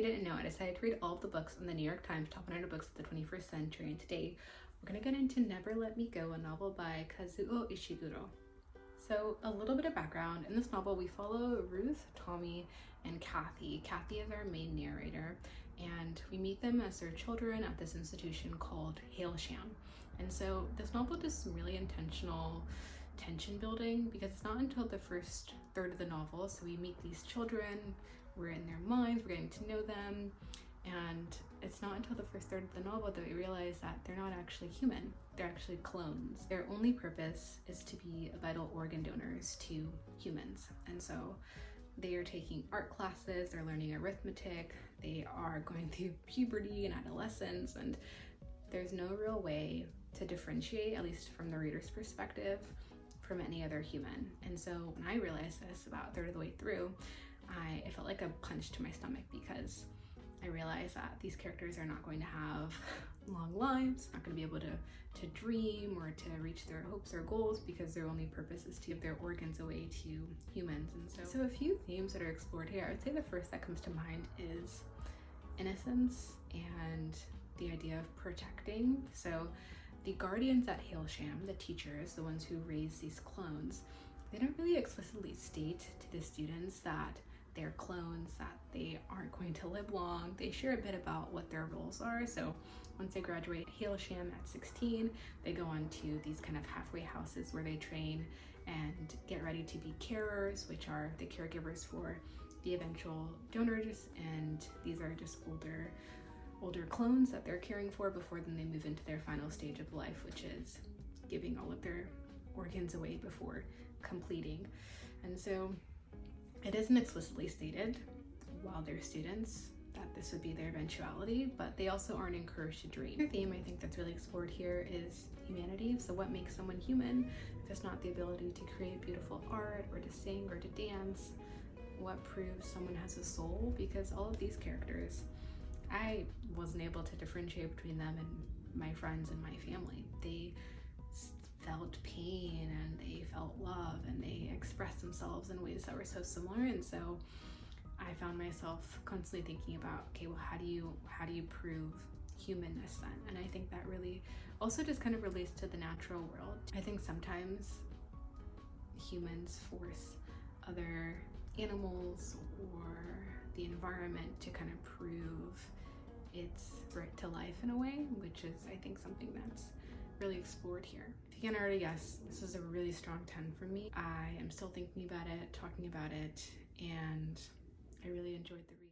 didn't know, I decided to read all of the books on the New York Times top 100 books of the 21st century, and today we're gonna get into Never Let Me Go, a novel by Kazuo Ishiguro. So a little bit of background. In this novel, we follow Ruth, Tommy, and Kathy. Kathy is our main narrator, and we meet them as their children at this institution called Hailsham. And so this novel does some really intentional tension building, because it's not until the first third of the novel, so we meet these children, we're in their minds, we're getting to know them, and it's not until the first third of the novel that we realize that they're not actually human, they're actually clones. Their only purpose is to be vital organ donors to humans. And so they are taking art classes, they're learning arithmetic, they are going through puberty and adolescence, and there's no real way to differentiate, at least from the reader's perspective, from any other human. And so when I realized this about a third of the way through, it felt like a punch to my stomach, because I realized that these characters are not going to have long lives, not going to be able to dream or to reach their hopes or goals, because their only purpose is to give their organs away to humans. And so a few themes that are explored here. I would say the first that comes to mind is innocence and the idea of protecting. So the guardians at Hailsham, the teachers, the ones who raise these clones, they don't really explicitly state to the students that they're clones, that they aren't going to live long. They share a bit about what their roles are. So once they graduate Hailsham at 16, they go on to these kind of halfway houses where they train and get ready to be carers, which are the caregivers for the eventual donors. And these are just older clones that they're caring for before then they move into their final stage of life, which is giving all of their organs away before completing. And so it isn't explicitly stated while they're students that this would be their eventuality, but they also aren't encouraged to dream. The theme I think that's really explored here is humanity. So what makes someone human if it's not the ability to create beautiful art or to sing or to dance? What proves someone has a soul? Because all of these characters, I wasn't able to differentiate between them and my friends and my family. They felt pain and they felt love and they expressed themselves in ways that were so similar. And so I found myself constantly thinking about, okay, well, how do you prove humanness then? And I think that really also just kind of relates to the natural world. I think sometimes humans force other animals or the environment to kind of prove its right to life in a way, which is, I think, something that's really explored here. If you can already guess, this is a really strong 10 for me. I am still thinking about it, talking about it, and I really enjoyed the reading.